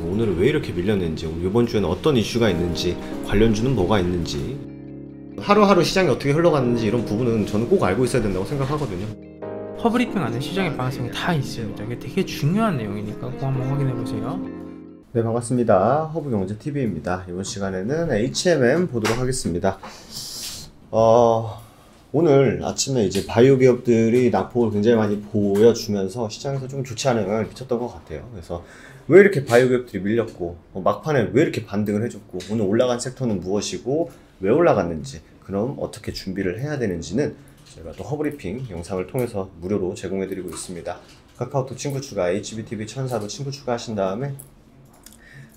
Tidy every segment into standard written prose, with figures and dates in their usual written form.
그래서 오늘은 왜 이렇게 밀렸는지, 이번 주에는 어떤 이슈가 있는지, 관련주는 뭐가 있는지, 하루하루 시장이 어떻게 흘러갔는지 이런 부분은 저는 꼭 알고 있어야 된다고 생각하거든요. 허브리핑 안에 시장의 방향성이 다 있습니다. 이게 되게 중요한 내용이니까 꼭 한번 확인해 보세요. 네, 반갑습니다. 허브경제TV입니다. 이번 시간에는 HMM 보도록 하겠습니다. 오늘 아침에 이제 바이오 기업들이 낙폭을 굉장히 많이 보여주면서 시장에서 좀 좋지 않은 영향을 미쳤던 것 같아요. 그래서 왜 이렇게 바이오 기업들이 밀렸고, 막판에 왜 이렇게 반등을 해줬고, 오늘 올라간 섹터는 무엇이고, 왜 올라갔는지, 그럼 어떻게 준비를 해야 되는지는 제가 또 허브리핑 영상을 통해서 무료로 제공해드리고 있습니다. 카카오톡 친구 추가, HBTV 1004로 친구 추가하신 다음에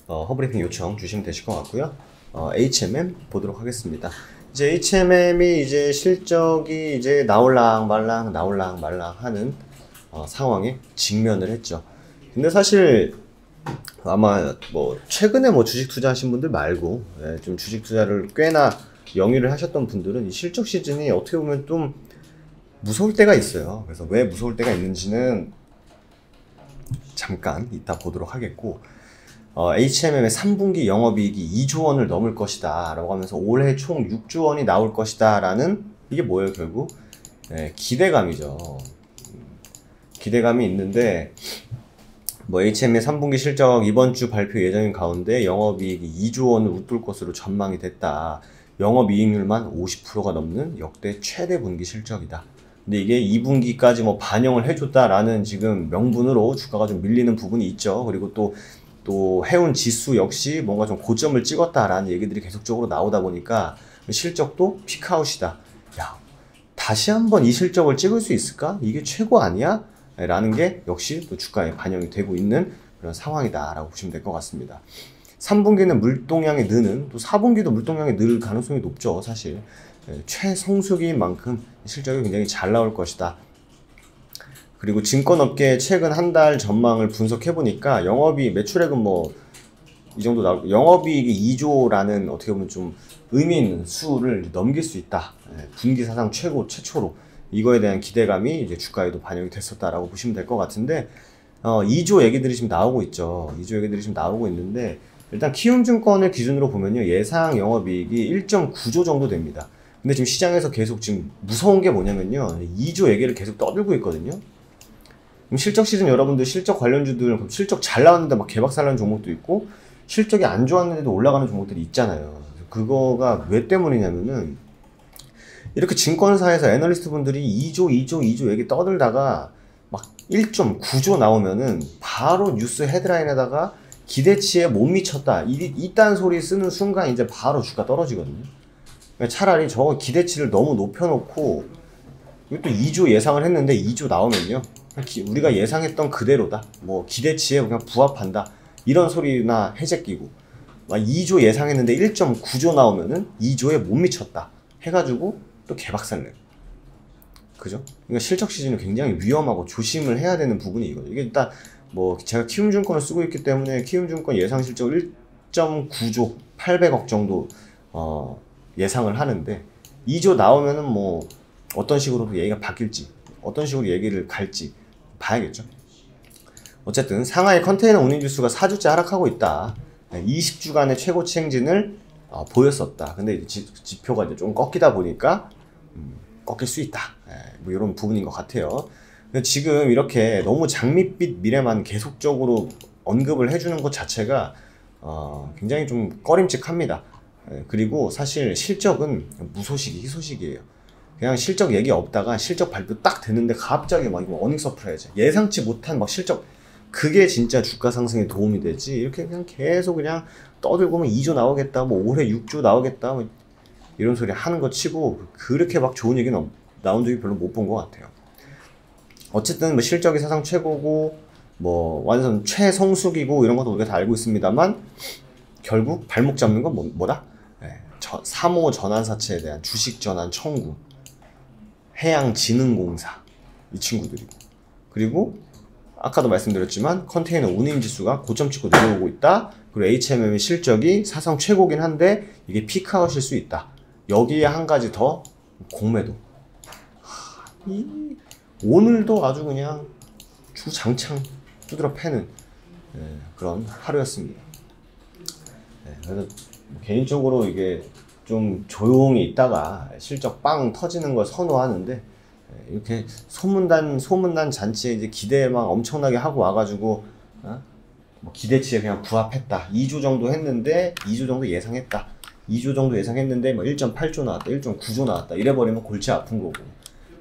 허브리핑 요청 주시면 되실 것 같고요. HMM 보도록 하겠습니다. 이제 HMM이 이제 실적이 이제 나올랑 말랑 하는 상황에 직면을 했죠. 근데 사실 아마 뭐 최근에 뭐 주식 투자하신 분들 말고 좀 주식 투자를 꽤나 영위를 하셨던 분들은 이 실적 시즌이 어떻게 보면 좀 무서울 때가 있어요. 그래서 왜 무서울 때가 있는지는 잠깐 이따 보도록 하겠고, HMM의 3분기 영업이익이 2조 원을 넘을 것이다 라고 하면서 올해 총 6조 원이 나올 것이다 라는, 이게 뭐예요 결국? 기대감이죠. 기대감이 있는데, 뭐 HMM의 3분기 실적 이번 주 발표 예정인 가운데 영업이익이 2조 원을 웃돌 것으로 전망이 됐다. 영업이익률만 50%가 넘는 역대 최대 분기 실적이다. 근데 이게 2분기까지 뭐 반영을 해줬다라는 지금 명분으로 주가가 좀 밀리는 부분이 있죠. 그리고 또 해운 지수 역시 뭔가 좀 고점을 찍었다라는 얘기들이 계속적으로 나오다 보니까 실적도 피크아웃이다. 야, 다시 한번 이 실적을 찍을 수 있을까? 이게 최고 아니야? 라는 게 역시 또 주가에 반영이 되고 있는 그런 상황이다 라고 보시면 될 것 같습니다. 3분기는 물동량이 느는, 또 4분기도 물동량이 늘 가능성이 높죠. 사실 최성수기인 만큼 실적이 굉장히 잘 나올 것이다. 그리고 증권업계의 최근 한 달 전망을 분석해보니까 영업이익, 매출액은 뭐 이 정도 나오고 영업이익이 2조라는 어떻게 보면 좀 의미 있는 수를 넘길 수 있다. 분기 사상 최초로 이거에 대한 기대감이 이제 주가에도 반영이 됐었다라고 보시면 될 것 같은데, 2조 얘기들이 지금 나오고 있죠. 2조 얘기들이 지금 나오고 있는데, 일단 키움증권을 기준으로 보면요, 예상 영업이익이 1.9조 정도 됩니다. 근데 지금 시장에서 계속 지금 무서운 게 뭐냐면요, 2조 얘기를 계속 떠들고 있거든요. 실적 시즌 여러분들 실적 관련주들 실적 잘 나왔는데 막 개박살난 종목도 있고, 실적이 안 좋았는데도 올라가는 종목들이 있잖아요. 그거가 왜 때문이냐면은, 이렇게 증권사에서 애널리스트 분들이 2조 얘기 떠들다가 막 1.9조 나오면은 바로 뉴스 헤드라인에다가 기대치에 못 미쳤다, 이딴 소리 쓰는 순간 이제 바로 주가 떨어지거든요. 그러니까 차라리 저 기대치를 너무 높여놓고, 이것도 2조 예상을 했는데 2조 나오면요, 우리가 예상했던 그대로다, 뭐 기대치에 그냥 부합한다, 이런 소리나 해제 끼고, 막 2조 예상했는데 1.9조 나오면은 2조에 못 미쳤다 해가지고 또 개박살내요. 그죠? 그러니까 실적 시즌은 굉장히 위험하고 조심을 해야 되는 부분이 이거죠. 이게 일단 뭐 제가 키움증권을 쓰고 있기 때문에 키움증권 예상 실적 1.9조 800억 정도 예상을 하는데, 2조 나오면은 뭐 어떤 식으로 얘기가 바뀔지, 어떤 식으로 얘기를 갈지 봐야겠죠. 어쨌든 상하이 컨테이너 운임지수가 4주째 하락하고 있다. 20주간의 최고치 행진을 보였었다. 근데 지표가 이제 좀 꺾이다 보니까 꺾일 수 있다. 뭐 이런 부분인 것 같아요. 근데 지금 이렇게 너무 장밋빛 미래만 계속적으로 언급을 해주는 것 자체가 굉장히 좀 꺼림칙합니다. 그리고 사실 실적은 무소식이 희소식이에요. 그냥 실적 얘기 없다가 실적 발표 딱 됐는데 갑자기 막 이거 어닝 서프라이즈, 예상치 못한 막 실적, 그게 진짜 주가 상승에 도움이 되지, 이렇게 그냥 계속 그냥 떠들고 뭐 2조 나오겠다, 뭐 올해 6조 나오겠다, 뭐 이런 소리 하는 거 치고 그렇게 막 좋은 얘기는 나온 적이 별로 못 본 것 같아요. 어쨌든 뭐 실적이 사상 최고고 뭐 완전 최성수기고 이런 것도 우리가 다 알고 있습니다만, 결국 발목 잡는 건 뭐다? 3호 전환사채에 대한 주식 전환 청구, 해양진흥공사, 이 친구들이고, 그리고 아까도 말씀드렸지만 컨테이너 운임지수가 고점 찍고 내려오고 있다. 그리고 HMM의 실적이 사상 최고긴 한데 이게 피크아웃일 수 있다. 여기에 한 가지 더, 공매도. 오늘도 아주 그냥 주장창 두드러 패는 그런 하루였습니다. 그래서 개인적으로 이게 좀 조용히 있다가 실적 빵 터지는 걸 선호하는데, 이렇게 소문난 잔치에 이제 기대 막 엄청나게 하고 와가지고 뭐 기대치에 그냥 부합했다. 2조 정도 했는데 2조 정도 예상했다. 2조 정도 예상했는데 뭐 1.8조 나왔다. 1.9조 나왔다. 이래버리면 골치 아픈 거고.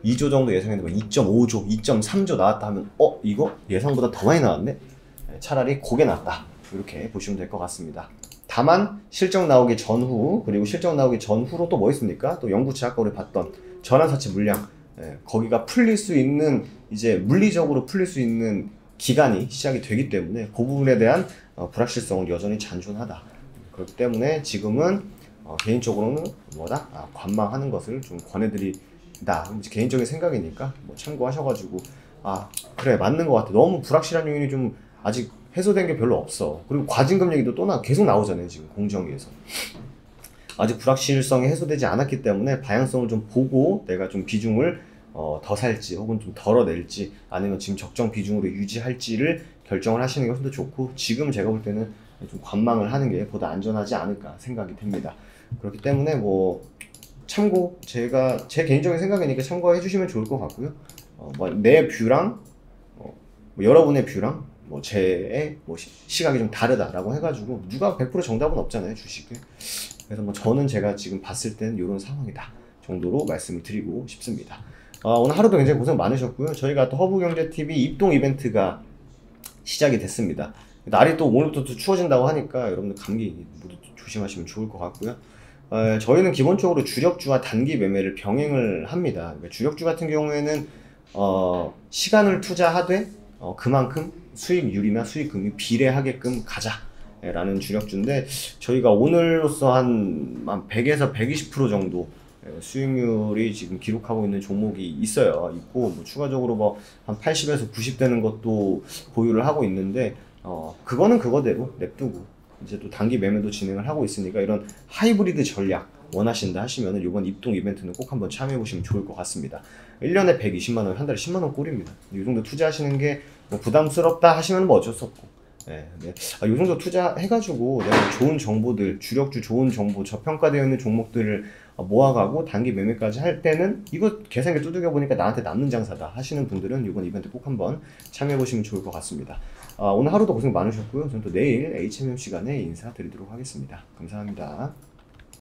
2조 정도 예상했는데 2.5조, 2.3조 나왔다 하면 이거 예상보다 더 많이 나왔네? 차라리 고게 낫다. 이렇게 보시면 될 것 같습니다. 다만 실적 나오기 전후, 그리고 실적 나오기 전후로 또 뭐 있습니까? 또 영구치 아까 우리 봤던 전환사채 물량, 거기가 풀릴 수 있는, 이제 물리적으로 풀릴 수 있는 기간이 시작이 되기 때문에 그 부분에 대한 불확실성은 여전히 잔존하다. 그렇기 때문에 지금은 개인적으로는 관망하는 것을 좀 권해드린다. 개인적인 생각이니까 뭐 참고하셔가지고, 그래 맞는 것 같아. 너무 불확실한 요인이 좀 아직 해소된 게 별로 없어. 그리고 과징금 얘기도 또 계속 나오잖아요. 지금 공정위에서 아직 불확실성이 해소되지 않았기 때문에 방향성을 좀 보고 내가 좀 비중을 더 살지 혹은 좀 덜어낼지, 아니면 지금 적정 비중으로 유지할지를 결정을 하시는 게 훨씬 더 좋고, 지금 제가 볼 때는 좀 관망을 하는 게 보다 안전하지 않을까 생각이 됩니다. 그렇기 때문에 뭐 참고, 제 개인적인 생각이니까 참고해 주시면 좋을 것 같고요. 내 뷰랑 뭐 여러분의 뷰랑 제의 시각이 좀 다르다라고 해가지고 누가 100% 정답은 없잖아요, 주식에. 그래서 저는 제가 지금 봤을 때는 이런 상황이다 정도로 말씀을 드리고 싶습니다. 오늘 하루도 굉장히 고생 많으셨고요. 저희가 또 허브경제TV 입동 이벤트가 시작이 됐습니다. 날이 또 오늘부터 또 추워진다고 하니까 여러분들 감기 모두 조심하시면 좋을 것 같고요. 저희는 기본적으로 주력주와 단기 매매를 병행을 합니다. 그러니까 주력주 같은 경우에는 시간을 투자하되 그만큼 수익률이나 수익금이 비례하게끔 가자라는 주력주인데, 저희가 오늘로써 한 100에서 120% 정도 수익률이 지금 기록하고 있는 종목이 있고, 뭐 추가적으로 한 80에서 90 되는 것도 보유를 하고 있는데, 그거는 그거대로 냅두고 이제 또 단기 매매도 진행을 하고 있으니까, 이런 하이브리드 전략 원하신다 하시면은 이번 입동 이벤트는 꼭 한번 참여해 보시면 좋을 것 같습니다. 1년에 120만원, 한 달에 10만원 꼴입니다. 이 정도 투자하시는 게 부담스럽다 하시면 어쩔 수 없고, 이 정도 투자해가지고 내가 좋은 정보들, 주력주 좋은 정보, 저평가되어 있는 종목들을 모아가고 단기 매매까지 할 때는 이거 계산기 두들겨 보니까 나한테 남는 장사다 하시는 분들은 이번 이벤트 꼭 한번 참여해 보시면 좋을 것 같습니다. 오늘 하루도 고생 많으셨고요. 저는 또 내일 HMM 시간에 인사드리도록 하겠습니다. 감사합니다.